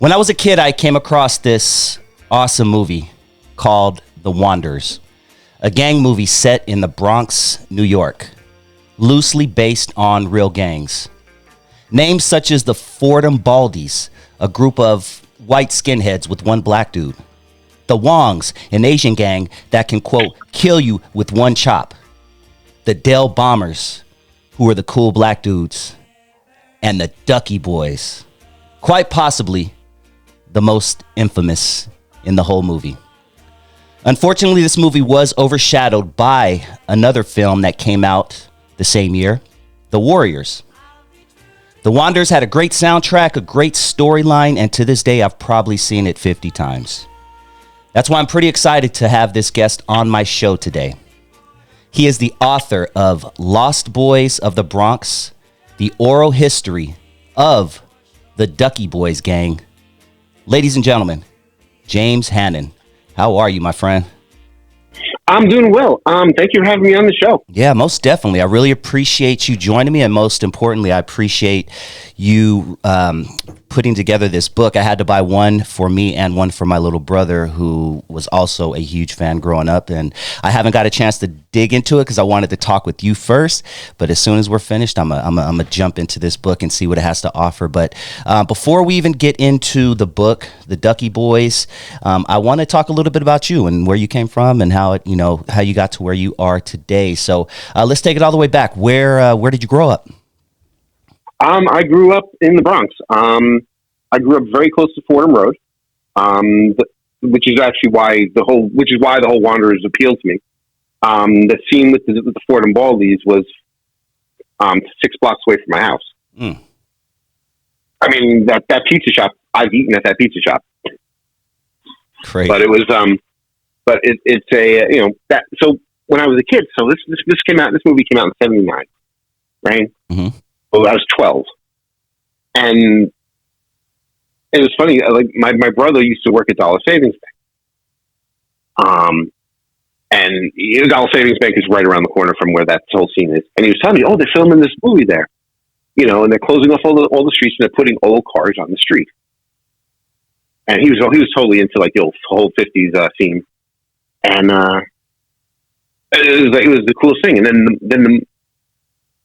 When I was a kid, I came across this awesome movie called The Wanderers, a gang movie set in the Bronx, New York, loosely based on real gangs. Names such as the Fordham Baldies, a group of white skinheads with one black dude. The Wongs, an Asian gang that can, quote, kill you with one chop. The Dale Bombers, who are the cool black dudes. And the Ducky Boys, quite possibly the most infamous in the whole movie. Unfortunately, this movie was overshadowed by another film that came out the same year, The Warriors. The Wanderers had a great soundtrack, a great storyline, and to this day, I've probably seen it 50 times. That's why I'm pretty excited to have this guest on my show today. He is the author of Lost Boys of the Bronx, the oral history of the Ducky Boys Gang. Ladies and gentlemen, James Hannon. How are you, my friend? I'm doing well. Thank you for having me on the show. Yeah, most definitely. I really appreciate you joining me, and most importantly, I appreciate you putting together this book. I had to buy one for me and one for my little brother, who was also a huge fan growing up, and I haven't got a chance to dig into it because I wanted to talk with you first, but as soon as we're finished, I'm gonna jump into this book and see what it has to offer. But before we even get into the book, The Ducky Boys, I want to talk a little bit about you and where you came from and how you got to where you are today. So let's take it all the way back. Where did you grow up? I grew up in the Bronx. I grew up very close to Fordham Road, which is actually why the whole Wanderers appealed to me. The scene with the Fordham Baldies was 6 blocks away from my house. Mm. I mean, that pizza shop, I've eaten at that pizza shop. Great. But it was, it's a, so when I was a kid, so this movie came out in 79, right? Mm-hmm. Well, I was 12. And it was funny, like my brother used to work at Dollar Savings Bank. And Dollar Savings Bank is right around the corner from where that whole scene is. And he was telling me, oh, they're filming this movie there. And they're closing off all the streets and they're putting old cars on the street. And he was totally into like the whole 50s scene. And it was the coolest thing. And then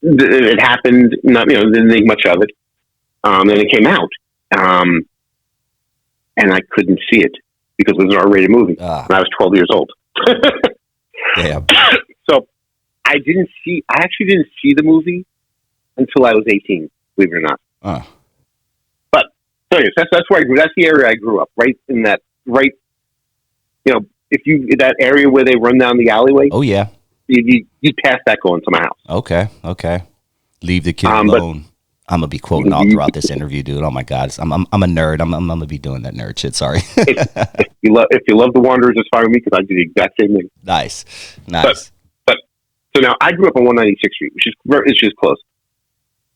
it happened, didn't think much of it. Then it came out. And I couldn't see it because it was an R-rated movie. And I was 12 years old. Damn. So I actually didn't see the movie until I was 18, believe it or not. But anyways, that's where I grew. That's the area I grew up, right in that, right, that area where they run down the alleyway. Oh yeah. You pass that going to my house. Okay. Leave the kid alone. I'm gonna be quoting all throughout this interview, dude. Oh my God, I'm a nerd. I'm gonna be doing that nerd shit. Sorry. if you love the Wanderers, it's fine with me because I do the exact same thing. Nice. But so now I grew up on 196th Street, which is close.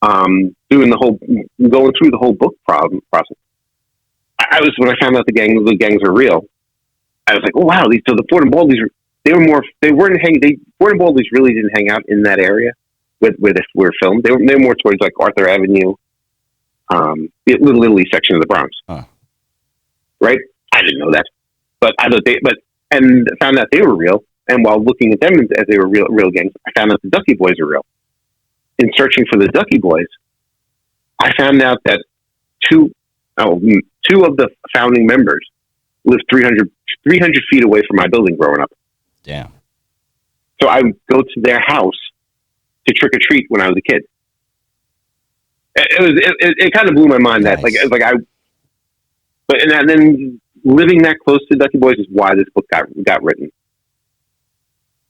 Going through the whole book process. When I found out the gangs were real, I was like, oh wow, so the Fordham Baldies Fordham Baldies really didn't hang out in that area where they were filmed. They were more towards like Arthur Avenue, the Little East section of the Bronx. Right? I didn't know that, but I thought and found out they were real. And while looking at them as they were real gangs, I found out the Ducky Boys are real. In searching for the Ducky Boys, I found out that two of the founding members lived 300 feet away from my building growing up. Damn. So I would go to their house to trick or treat when I was a kid. It kind of blew my mind. Nice. And then living that close to Ducky Boys is why this book got written.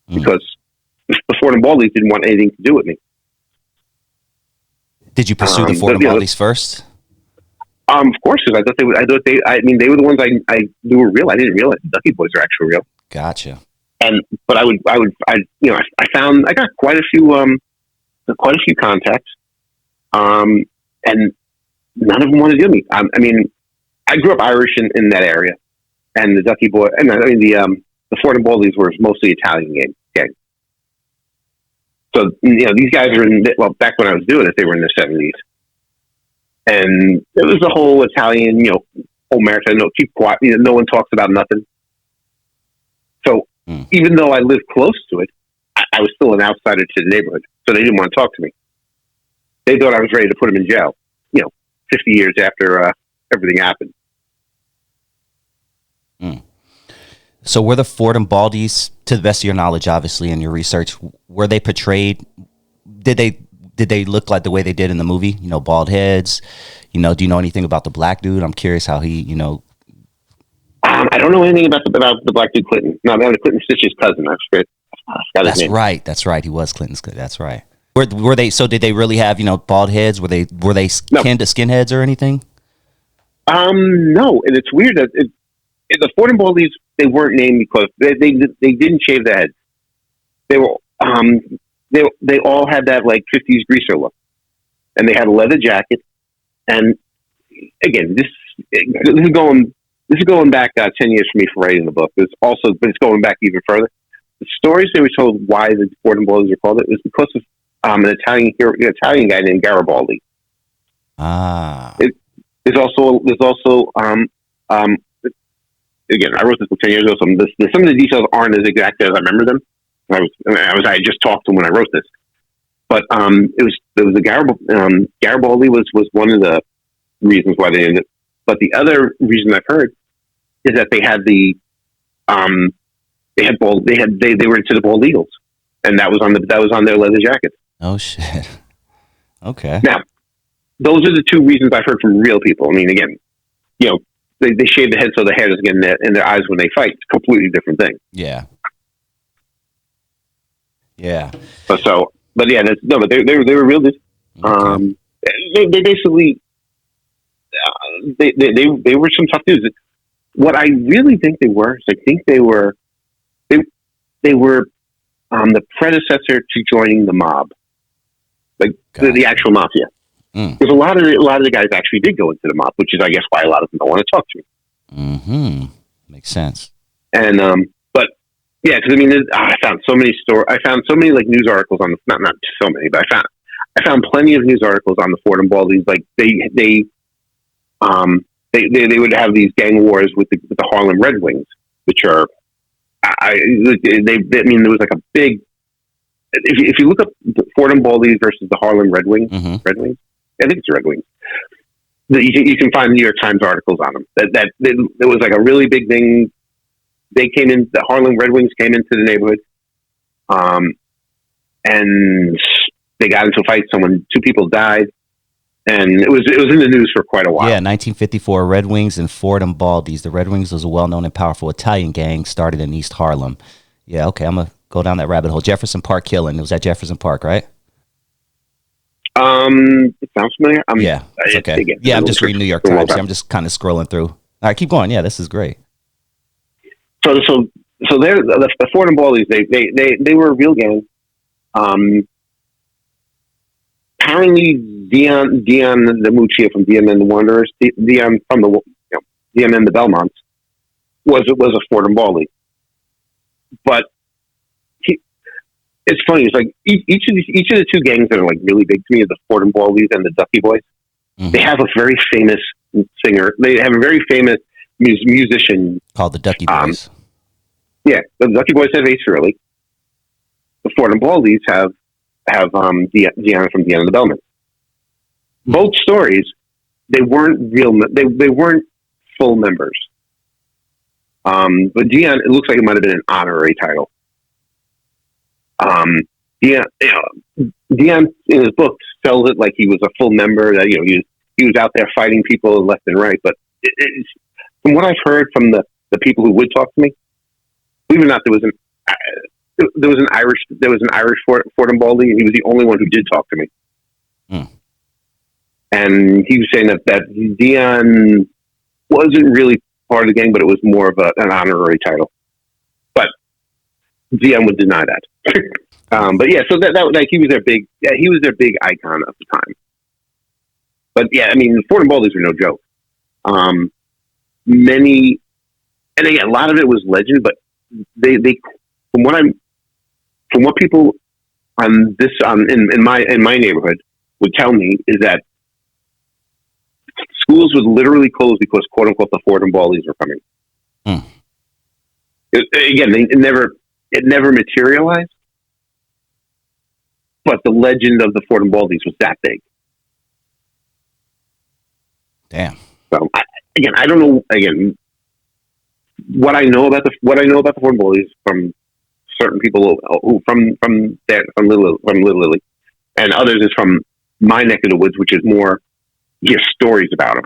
Because the Fordham Baldies didn't want anything to do with me. Did you pursue the Fordham Baldies first? Of course, because they were the ones I knew were real. I didn't realize the Ducky Boys are actually real. Gotcha. But I got quite a few contacts, and none of them wanted to do me. I grew up Irish in that area, and the Ducky Boy, and the Fordham Baldies were mostly Italian gang. So these guys are back when I was doing it, they were in their 70s, and it was the whole Italian, America, no, keep quiet. No one talks about nothing. So even though I lived close to it, I was still an outsider to the neighborhood. So they didn't want to talk to me. They thought I was ready to put them in jail. 50 years after everything happened. So were the Fordham Baldies, to the best of your knowledge, obviously, in your research, were they portrayed? Did they look like the way they did in the movie? Bald heads. Do you know anything about the black dude? I'm curious how he. I don't know anything about the black dude Clinton. No, that was Clinton Stitch's cousin. I forgot his name. That's right. He was Clinton's cousin. That's right. Were they? So did they really have bald heads? Were they kin to skinheads or anything? No, and it's weird that the Fordham Baldies, they weren't named because they didn't shave their heads. They were they all had that like 50s greaser look, and they had a leather jacket. And again, this is going back 10 years for me for writing the book. But it's going back even further. The stories they were told why the Fordham Baldies were called it was because of an Italian guy named Garibaldi. There's also again, I wrote this book 10 years ago, so some of the details aren't as exact as I remember them. I just talked to him when I wrote this, but there was a Garibaldi was one of the reasons why they ended it. But the other reason I've heard is that they were into the bald eagles, and that was on their leather jackets. Oh shit! Okay. Now, those are the two reasons I've heard from real people. I mean, again, they shave the head so the hair doesn't get in their eyes when they fight. It's a completely different thing. Yeah. Yeah. But yeah, but they were real. Okay. They basically they were some tough dudes. What I really think they were is I think they were the predecessor to joining the mob, like the actual mafia. Because a lot of the guys actually did go into the mob, which is, I guess, why a lot of them don't want to talk to me. Mm-hmm. Makes sense. And but yeah, because I mean, I found so many I found so many like news articles on not so many, but I found plenty of news articles on the Fordham Baldies. Like they would have these gang wars with the Harlem Red Wings, which are I mean, there was like a big. If you look up the Fordham Baldies versus the Harlem Red Wings, Red Wings. I think it's Red Wings. You can find New York Times articles on them. There was like a really big thing. They came in. The Harlem Red Wings came into the neighborhood, and they got into a fight. Two people died, and it was in the news for quite a while. Yeah, 1954, Red Wings and Fordham Baldies. The Red Wings was a well-known and powerful Italian gang started in East Harlem. Yeah, okay, I'm gonna go down that rabbit hole. Jefferson Park killing. It was at Jefferson Park, right? It sounds familiar. Yeah, it's okay. Yeah, I'm just reading New York Times. I'm just kind of scrolling through. All right, keep going. Yeah, this is great. So they're the Fordham Baldies. They were a real gang. Apparently, Dion the Muccia from Dion and the Wanderers, Dion from the Dion and the Belmonts was a Fordham Baldy. But it's funny. It's like each of the two gangs that are like really big to me are the Fordham Baldies and the Ducky Boys. Mm-hmm. They have a very famous singer. They have a very famous musician called the Ducky Boys. Yeah, the Ducky Boys have Ace Frehley. The Fordham Baldies have Deanna from Deanna and the Bellman. Both stories, they weren't real. They weren't full members. But Deanna, it looks like it might have been an honorary title. Deanna in his book tells it like he was a full member. That he was out there fighting people left and right. But from what I've heard from the people who would talk to me, believe it or not, there was an Irish Fordham Baldy, and he was the only one who did talk to me. And he was saying that Dion wasn't really part of the gang, but it was more of an honorary title. But Dion would deny that. But yeah, so that like he was their big icon of the time. But yeah, I mean, the Fordham Baldies were no joke. And again, a lot of it was legend, but they from what people in my neighborhood would tell me is that schools would literally close because, quote unquote, the Fordham Baldies were coming. It never materialized, but the legend of the Fordham Baldies was that big. Damn. So I don't know. Again, what I know about the Fordham Baldies from certain people who from Little Italy, and others is from my neck of the woods, which is more stories about them.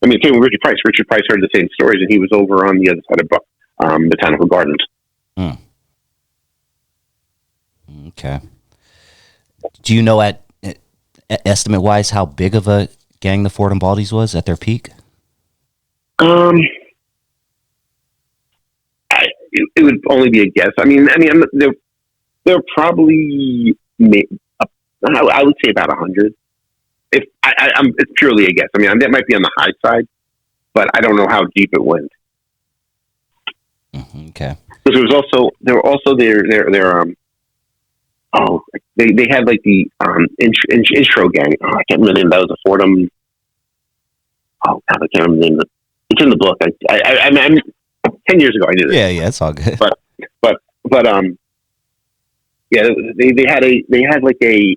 I mean, same with Richard Price. Richard Price heard the same stories, and he was over on the other side of Botanical Gardens. Okay. Do you know at estimate wise how big of a gang the Fordham Baldies was at their peak? It would only be a guess. I mean, they're probably I would say about 100. If it's purely a guess. I mean, that might be on the high side, but I don't know how deep it went. Okay. Because they were also their they had like the intro gang. I can't remember the name. That was a Fordham. Oh God, I can't remember the name. It's in the book. I'm 10 years ago I knew this. Yeah, it's all good. But they had like a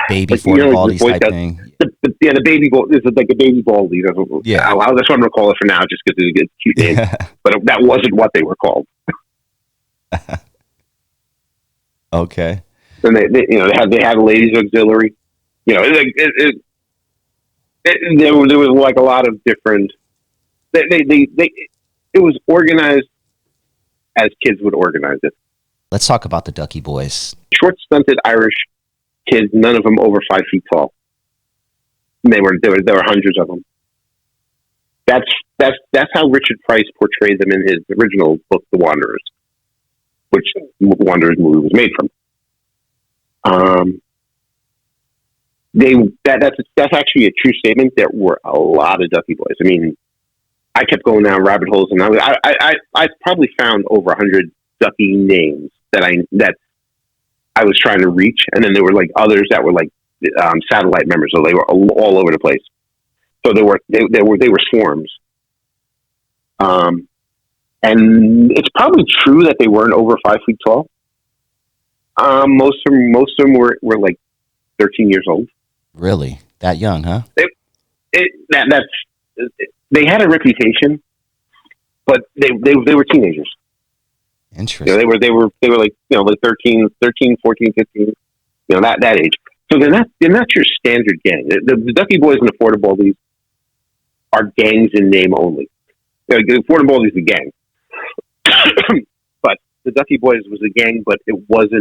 baby Fordham Baldies type thing. The baby ball. This is like a baby Baldies. Yeah, that's what I'm going to call it for now, just because it's a cute name. But that wasn't what they were called. Okay. And they had a ladies auxiliary. There was like a lot of different. It was organized as kids would organize it. Let's talk about the Ducky Boys. Short, stunted Irish kids, none of them over 5 feet tall. And there were hundreds of them. That's how Richard Price portrayed them in his original book, The Wanderers, which the Wanderers movie was made from. That's actually a true statement. There were a lot of Ducky Boys. I mean, I kept going down rabbit holes, and I probably found over 100 Ducky names that I was trying to reach, and then there were like others that were like satellite members, so they were all over the place. So they were swarms. And it's probably true that they weren't over 5 feet tall. Most of them were like 13 years old. Really? That young, huh? They had a reputation, but they were teenagers. Interesting. They were like, like 13, 14, 15, that age. So they're not your standard gang. The Ducky Boys and the Fordham Baldies are gangs in name only. The Fordham Baldies is a gang. But the Ducky Boys was a gang, but it was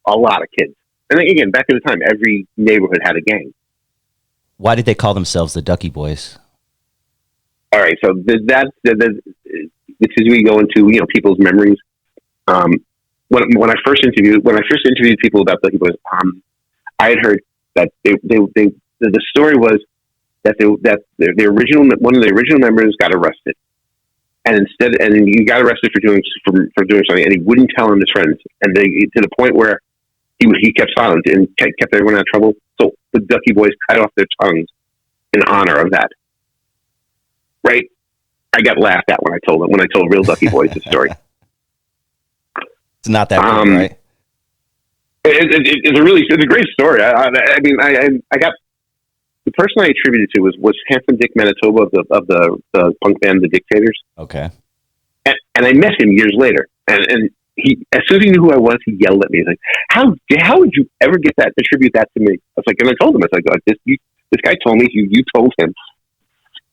a lot of kids. And again, back in the time, every neighborhood had a gang. Why did they call themselves the Ducky Boys? All right, so this is we go into people's memories. When I first interviewed people about Ducky Boys, I had heard that the story was that the original one of the original members got arrested, and he got arrested for doing something, and he wouldn't tell on his friends, and to the point where he kept silent and kept everyone out of trouble. So the Ducky Boys cut off their tongues in honor of that. Right? I got laughed at when I told real Ducky Boys the story. It's not that good, right? It's a great story. I got the person I attributed to was Handsome Dick Manitoba of the punk band The Dictators. Okay. And I met him years later, and he, as soon as he knew who I was, he yelled at me. He's like, "How would you ever attribute that to me?" I was like, and I told him, I was like, this guy told me you told him.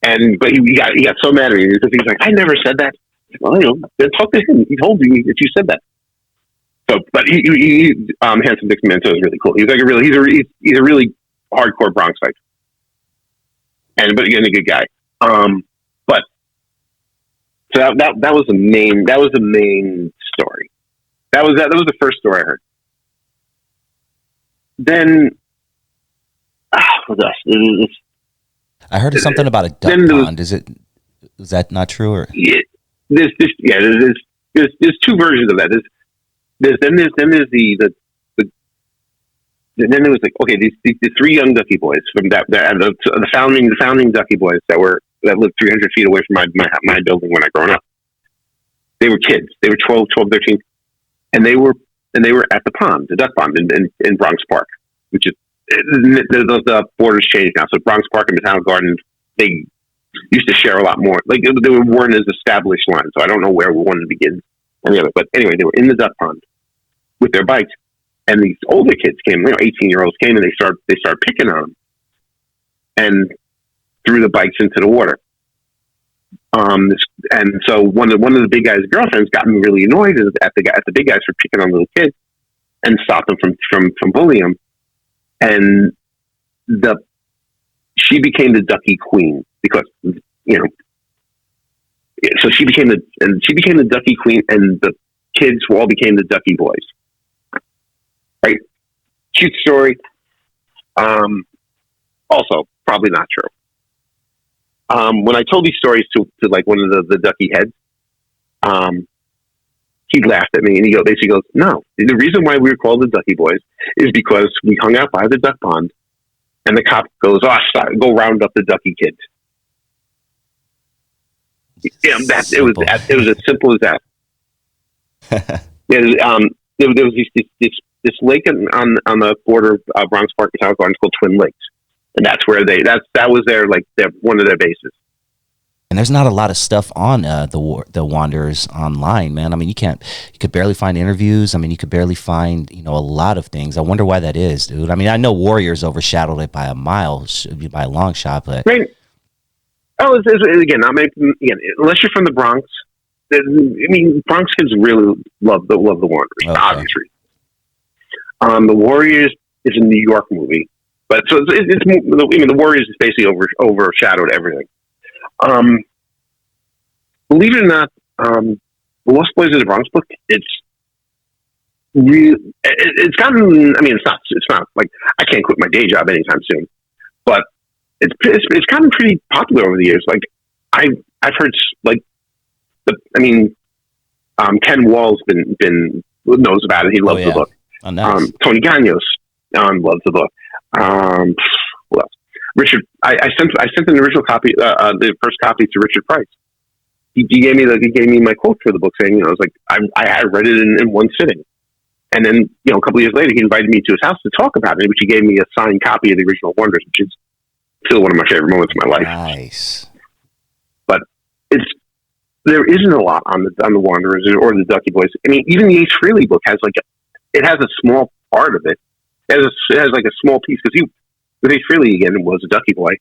But he got so mad at me because he's like, "I never said that." Well, then talk to him. He told you that you said that. So, but Handsome Dick Manitoba is really cool. He's like he's a really hardcore Bronx type, but again, a good guy. But so that was the main story. That was the first story I heard. Then, what else? I heard something about a duck pond. Is that not true? Or there's two versions of that. There's the then it was like, okay, these three young Ducky boys from the founding Ducky boys that lived 300 feet away from my building when I growing up. They were kids. They were 12, 13, and they were at the pond, the duck pond in Bronx Park, which is the borders changed now. So Bronx Park and Botanical Gardens, they used to share a lot more. Like they weren't as established lines, so I don't know where one begins and the other. But anyway, they were in the duck pond with their bikes, and these older kids came, 18-year-olds came, and they started picking on them and threw the bikes into the water. And so one of the big guy's girlfriends got me really annoyed at the big guys for picking on little kids and stopped them from bullying them. And she became the Ducky Queen because so she became the Ducky Queen, and the kids all became the Ducky Boys. Right? Cute story. Also, probably not true. When I told these stories to like one of the Ducky heads, he laughed at me and he basically goes, "No, the reason why we were called the Ducky Boys is because we hung out by the duck pond, and the cop goes, stop, go round up the Ducky kids." Yeah, it was as simple as that. There was this lake on the border of Bronx Park and Botanical Gardens called Twin Lakes. And that's where that was their one of their bases. And there's not a lot of stuff on the Wanderers online, man. I mean, you could barely find interviews. I mean, you could barely find, a lot of things. I wonder why that is, dude. I mean, I know Warriors overshadowed it by a mile, by a long shot, but. Right. Oh, again, unless you're from the Bronx, I mean, Bronx kids really love the Wanderers, obviously. The Warriors is a New York movie. But so it's the Warriors is basically overshadowed everything. Believe it or not, the Lost Boys of the Bronx book, it's gotten. I mean, it's not like I can't quit my day job anytime soon, but it's gotten pretty popular over the years. Like I've heard like Ken Wall's been knows about it. He loves the book. Oh, nice. Tony Gagnos loves the book. What else? Richard, I sent an original copy, the first copy to Richard Price. He gave me my quote for the book, saying, I was like, I read it in one sitting, and then a couple of years later, he invited me to his house to talk about it, which he gave me a signed copy of the original Wonders, which is still one of my favorite moments of my life. Nice, but there isn't a lot on the Wanderers or the Ducky Boys. I mean, even the Ace Frehley book has a small part of it. It has like a small piece because Ace Frehley again was a Ducky boy,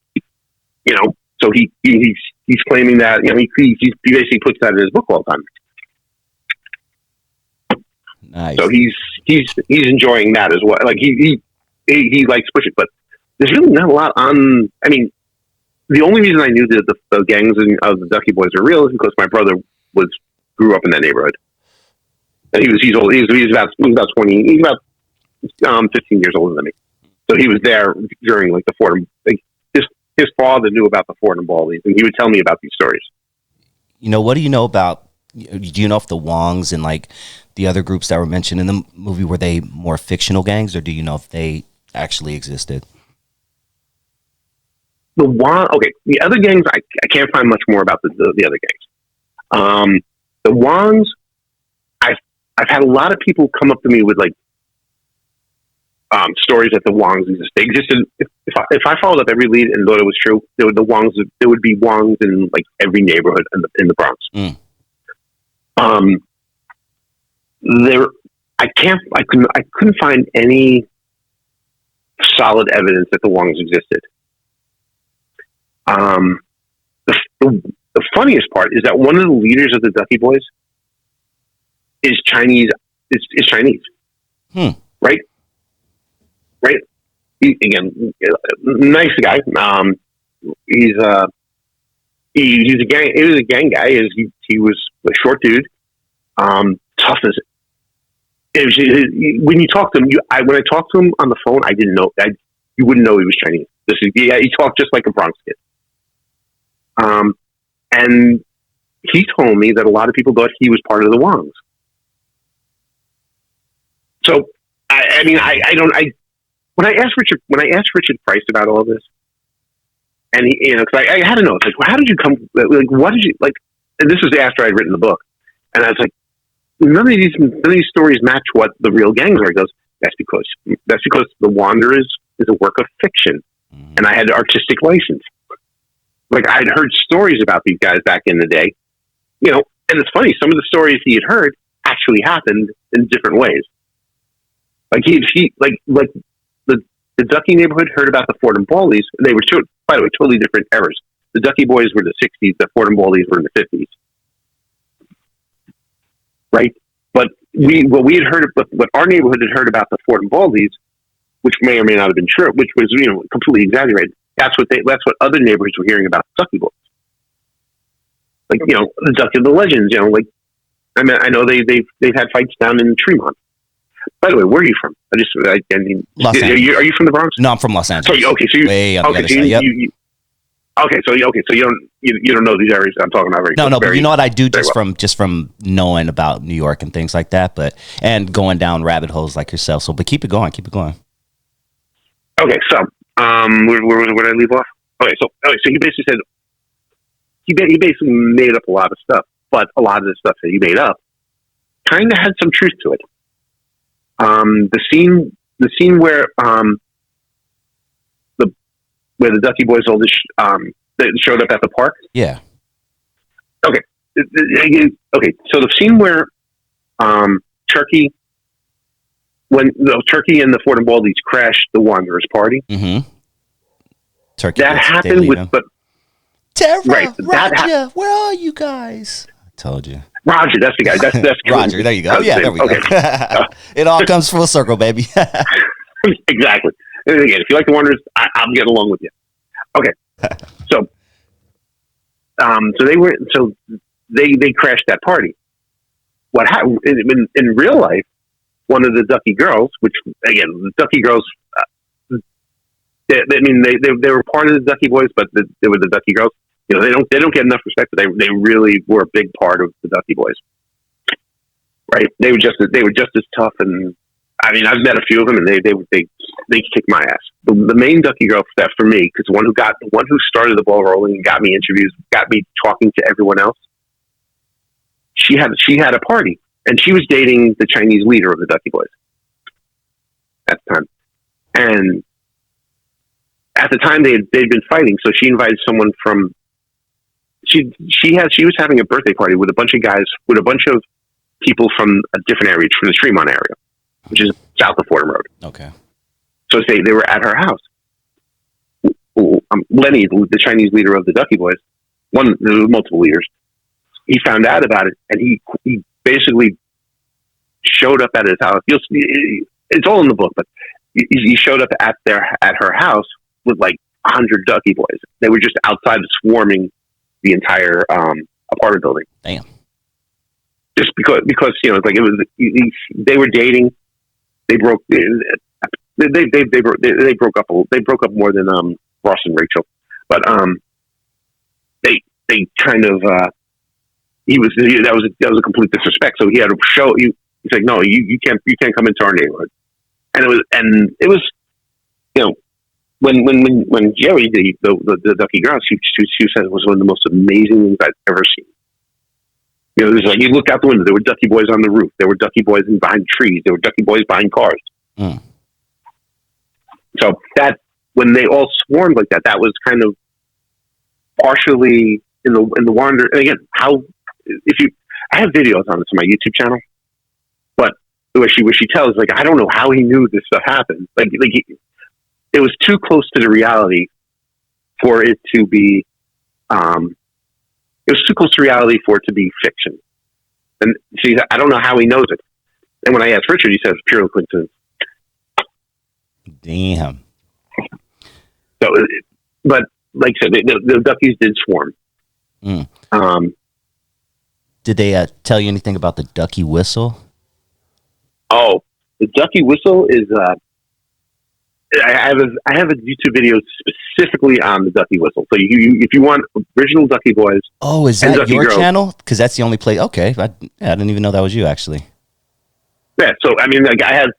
so he's claiming that he basically puts that in his book all the time. Nice. So he's enjoying that as well. Like he likes pushing, but there's really not a lot on. I mean, the only reason I knew that the gangs of the Ducky Boys are real is because my brother grew up in that neighborhood, and he's old. He's about 20. He's about 15 years older than me. So he was there during like the Fordham. Like his father knew about the Fordham Baldies, and he would tell me about these stories. What do you know about? Do you know if the Wongs and like the other groups that were mentioned in the movie were they more fictional gangs, or do you know if they actually existed? The other gangs, I can't find much more about the other gangs. The Wongs, I've had a lot of people come up to me with like stories that the Wongs exist. They existed. If I followed up every lead and thought it was true, there would be Wongs in like every neighborhood in the Bronx. I couldn't find any solid evidence that the Wongs existed. The funniest part is that one of the leaders of the Ducky Boys is Chinese. Is Chinese, right? Right. Again, nice guy. He's a gang. He was a gang guy. He was a short dude. Tough as. When you talk to him, when I talked to him on the phone, I didn't know. You wouldn't know he was Chinese. He talked just like a Bronx kid. And he told me that a lot of people thought he was part of the Wongs. So, I when I asked Richard Price about all of this, and he, because I had to know, it's like, well, how did you come? Like, what did you like? And this was after I'd written the book, and I was like, none of these stories match what the real gangs are. He goes, that's because The Wanderers is a work of fiction, and I had artistic license. Like, I'd heard stories about these guys back in the day, and it's funny. Some of the stories he had heard actually happened in different ways. Like the Ducky neighborhood heard about the Fordham Baldies. They were, by the way, totally different eras. The Ducky Boys were in the 60s. The Fordham Baldies were in the 50s. Right? But we had heard, what our neighborhood had heard about the Fordham Baldies, which may or may not have been true, which was, completely exaggerated. That's what other neighborhoods were hearing about the Ducky Boys. Like, the Ducky, the legends, I know they've had fights down in Tremont. By the way, where are you from? Los Angeles. Are you from the Bronx? No, I'm from Los Angeles. So, okay, so you, way on the other side. Yep. So you don't know these areas I'm talking about. But you know what I do just from knowing about New York and things like that, and going down rabbit holes like yourself. So, but keep it going. Okay, so where did I leave off? Okay, so he basically said he basically made up a lot of stuff, but a lot of the stuff that he made up kind of had some truth to it. The scene where the Ducky Boys all showed up at the park. Yeah. Okay. Okay. So the scene where Turkey and the Fordham Baldies crashed the Wanderers party. Mm-hmm. Turkey. That happened with, but Tara, right, Roger, where are you guys? I told you. Roger, that's the guy. That's Roger. There you go. Yeah, there we go. It all comes full circle, baby. Exactly. And again, if you like the Wanderers, I'm getting along with you. Okay. So they crashed that party. What happened in real life? One of the Ducky Girls, which again, the Ducky Girls, they were part of the Ducky Boys, but they were the Ducky Girls. They don't get enough respect, but they really were a big part of the Ducky Boys. Right? They were just as tough, and I mean, I've met a few of them, and they kicked my ass. The main Ducky Girl staff for me, because the one who started the ball rolling and got me interviews, got me talking to everyone else. She had a party, and she was dating the Chinese leader of the Ducky Boys at the time, and at the time they'd been fighting. So she invited someone from. She was having a birthday party with a bunch of guys, with a bunch of people from a different area, from the Tremont area, which is south of Fordham Road. Okay. So they were at her house. Lenny, the Chinese leader of the Ducky Boys, there were multiple leaders. He found out about it, and he basically showed up at his house. It's all in the book, but he showed up at her house with like 100 Ducky Boys. They were just outside swarming the entire apartment building. Damn. Just because like it was, they were dating. They broke. They broke up. They broke up more than Ross and Rachel, but they kind of that was a complete disrespect. So he had to show you. He's like, no, you can't come into our neighborhood. And it was when Jerry, the Ducky Girls, she said it was one of the most amazing things I've ever seen. It was like you look out the window, there were Ducky Boys on the roof, there were Ducky Boys behind trees, there were Ducky Boys behind cars. Mm. So that when they all swarmed like that, that was kind of partially in the Wander. And again, I have videos on this on my YouTube channel, but where she tells, like, I don't know how he knew this stuff happened. It was too close to the reality for it to be. It was too close to reality for it to be fiction. And see, I don't know how he knows it. And when I asked Richard, he says pure coincidence. Damn. So, but like I said, the Duckies did swarm. Mm. Did they tell you anything about the Ducky Whistle? Oh, the Ducky Whistle is. I have a YouTube video specifically on the Ducky Whistle. So if you want original Ducky Boys. Oh, is that Ducky your Girls, channel? Because that's the only place. Okay, I didn't even know that was you, actually. Yeah. So I mean, like I have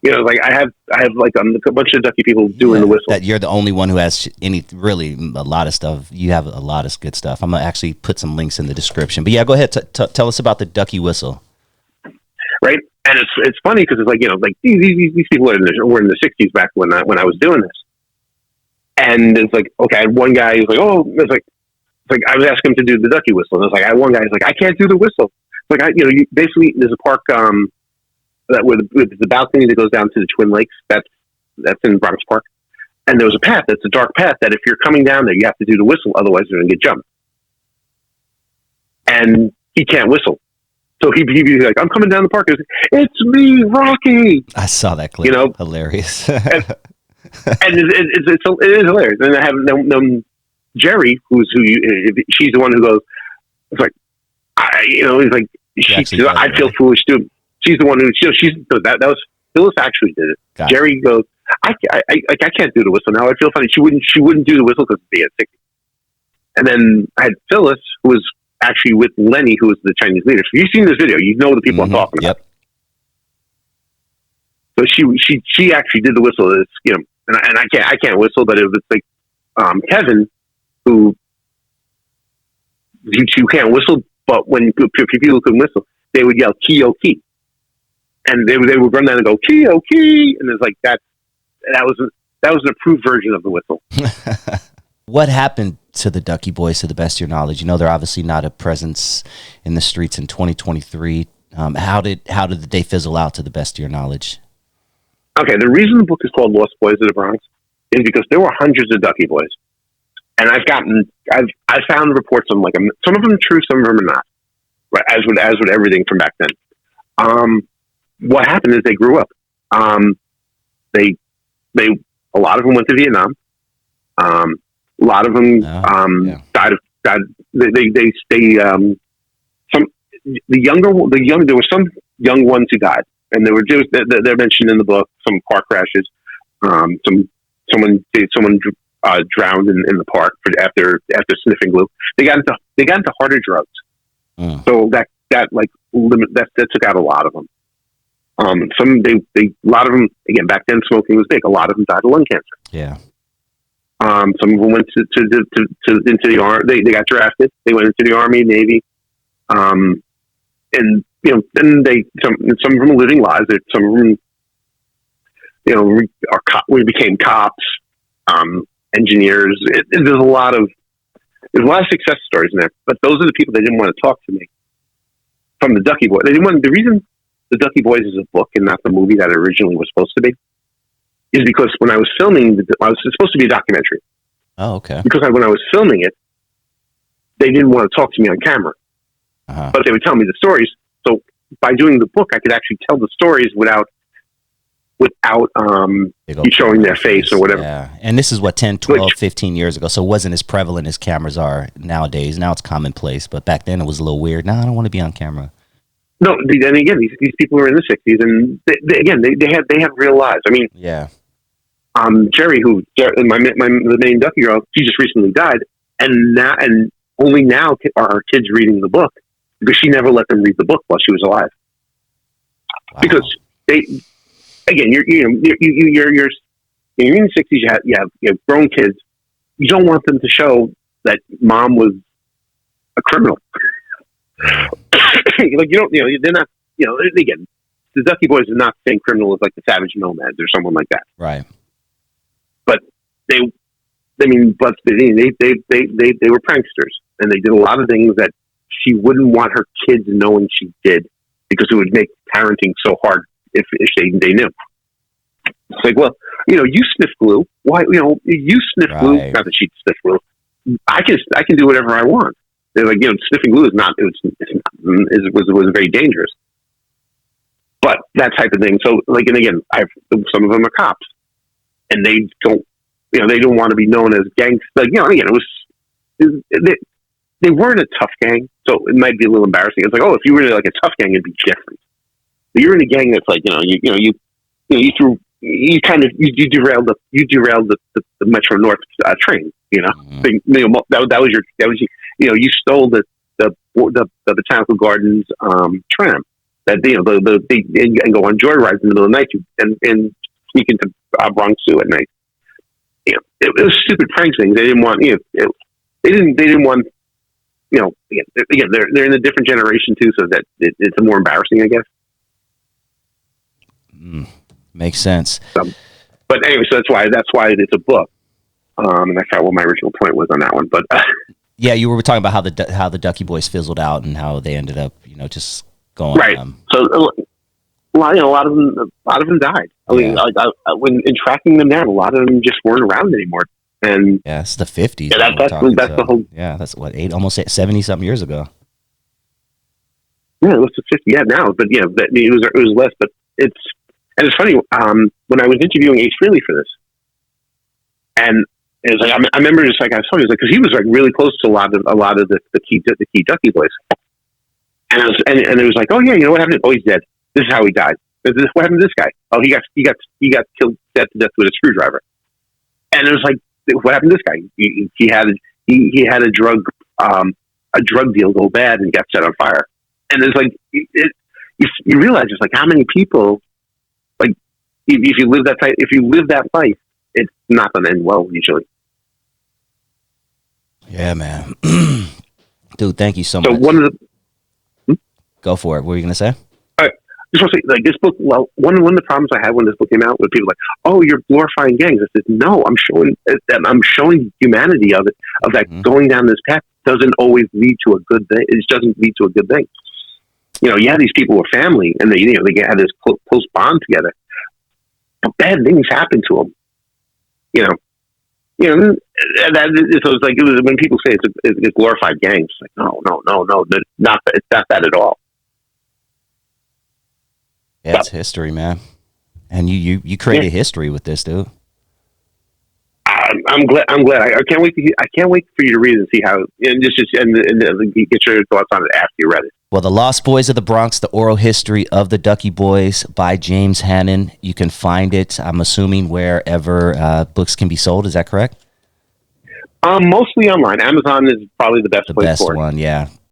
You know, like I have like a bunch of Ducky people doing the whistle. That you're the only one who has really a lot of stuff. You have a lot of good stuff. I'm gonna actually put some links in the description. But yeah, go ahead. Tell us about the Ducky Whistle. Right, and it's funny because it's like, you know, like these people were in the '60s back when I was doing this, and it's like, okay, I had one guy who's like, oh, it's like I was asking him to do the Ducky Whistle, and it's like I had one guy who's like, I can't do the whistle. It's like basically there's a park that with the balcony that goes down to the Twin Lakes. That's in Bronx Park, and there was a path. That's a dark path that if you're coming down there, you have to do the whistle, otherwise you're going to get jumped. And he can't whistle, so he'd be like, "I'm coming down the park. It's me, Rocky." I saw that clip. You know, hilarious. and it is hilarious. And I have Jerry, she's the one who goes. It's like, he's like, I feel foolish too. She's the one who that was Phyllis actually did it. Got Jerry it. goes, I can't do the whistle now. I feel funny. She wouldn't do the whistle because they had 60. And then I had Phyllis, who was actually with Lenny, who was the Chinese leader. So you've seen this video, you know the people I'm talking about. So she actually did the whistle. It's, you know, and I can't whistle, but it was like Kevin, who you can't whistle, but when people couldn't whistle, they would yell "Key-o-key." And they would run down and go "Key-o-key," and it's like that was an approved version of the whistle. What happened to the Ducky Boys, to the best of your knowledge? You know, they're obviously not a presence in the streets in 2023. How did they fizzle out, to the best of your knowledge? Okay, the reason the book is called Lost Boys of the Bronx is because there were hundreds of Ducky Boys, and I've found reports on like some of them are true, some of them are not. Right, as with everything from back then. What happened is they grew up. They a lot of them went to Vietnam. A lot of them died. There were some young ones who died, and they're mentioned in the book. Some car crashes. Someone drowned in the park after sniffing glue. They got into harder drugs. So that took out a lot of them. A lot of them, again, back then smoking was big. A lot of them died of lung cancer. Yeah. Some of them went into the army. They got drafted. They went into the Army, Navy. And you know, then some of them are living lives. Some of them, you know, we became cops, engineers. There's a lot of success stories in there, but those are the people that didn't want to talk to me from the Ducky Boys. The reason the Ducky Boys is a book and not the movie that it originally was supposed to be is because when I was filming, I was supposed to be a documentary. Oh, okay. Because when I was filming it, they didn't want to talk to me on camera, but they would tell me the stories. So by doing the book, I could actually tell the stories without you showing their face or whatever. Yeah. And this is what, 10, 12, 15 years ago. So it wasn't as prevalent as cameras are nowadays. Now it's commonplace, but back then it was a little weird. No, I don't want to be on camera. No, and again, these people were in the 60s, and they have real lives. I mean, yeah. Jerry, the main Ducky Girl, she just recently died, and only now are our kids reading the book because she never let them read the book while she was alive. Wow. Because you're in the 60s. You have grown kids. You don't want them to show that mom was a criminal. Like they're not. Again, the Ducky Boys are not the same criminal as like the Savage Nomads or someone like that. Right. But they were pranksters, and they did a lot of things that she wouldn't want her kids knowing she did because it would make parenting so hard if they knew. It's like, well, you sniff glue. Why, you sniff glue. Not that she'd sniff glue. I can do whatever I want. They're like, sniffing glue is not. Was very dangerous. But that type of thing. So, like, and again, some of them are cops, and they don't. They don't want to be known as gangs. Like, again, they weren't a tough gang, so it might be a little embarrassing. It's like, oh, if you were like a tough gang, it'd be different. But you're in a gang that's like, you derailed the Metro North train. That was you stole the Botanical Gardens tram that they and go on joyrides in the middle of the night and sneak into Bronx Zoo at night. It was stupid prank things. They didn't want they didn't want again they're in a different generation too, so that it's more embarrassing, I guess. Makes sense. But anyway, so that's why it's a book. And I forgot what my original point was on that one, but yeah, you were talking about how the Ducky Boys fizzled out and how they ended up, just going right. So a lot of them died. I mean, when in tracking them down, a lot of them just weren't around anymore. And yeah, it's the 50s. Yeah, that's the whole. Yeah, that's what almost 70 something years ago. Yeah, it was 50. Yeah, now, but yeah, it was less. But it's funny. When I was interviewing Ace Frehley for this, and it was like I remember just like I was funny, because he was like really close to a lot of the key Ducky Boys, and it was like, oh yeah, what happened? Oh, he's dead. This is how he died. What happened to this guy? Oh, he got killed dead to death with a screwdriver. And it was like, what happened to this guy? He had a drug deal go bad and got set on fire. And it's like you realize just like how many people, like if you live that life, it's not going to end well usually. Yeah, man. Dude, thank you so much. So go for it. What were you going to say? Just want to say, like this book. Well, one of the problems I had when this book came out was people like, "Oh, you're glorifying gangs." I said, "No, I'm showing humanity of it. Of that going down this path doesn't always lead to a good thing. It doesn't lead to a good thing. These people were family, and they had this close bond together. But bad things happen to them. So it's like when people say it's glorified gangs. Like, no, not that. It's not that at all. Yeah, it's history, man. And you created history with this, dude. I'm glad. I can't wait. I can't wait for you to read it and see how. And get your thoughts on it after you read it. Well, The Lost Boys of the Bronx: The Oral History of the Ducky Boys by James Hannon. You can find it, I'm assuming, wherever books can be sold. Is that correct? Mostly online. Amazon is probably the best place for it. The best one, yeah.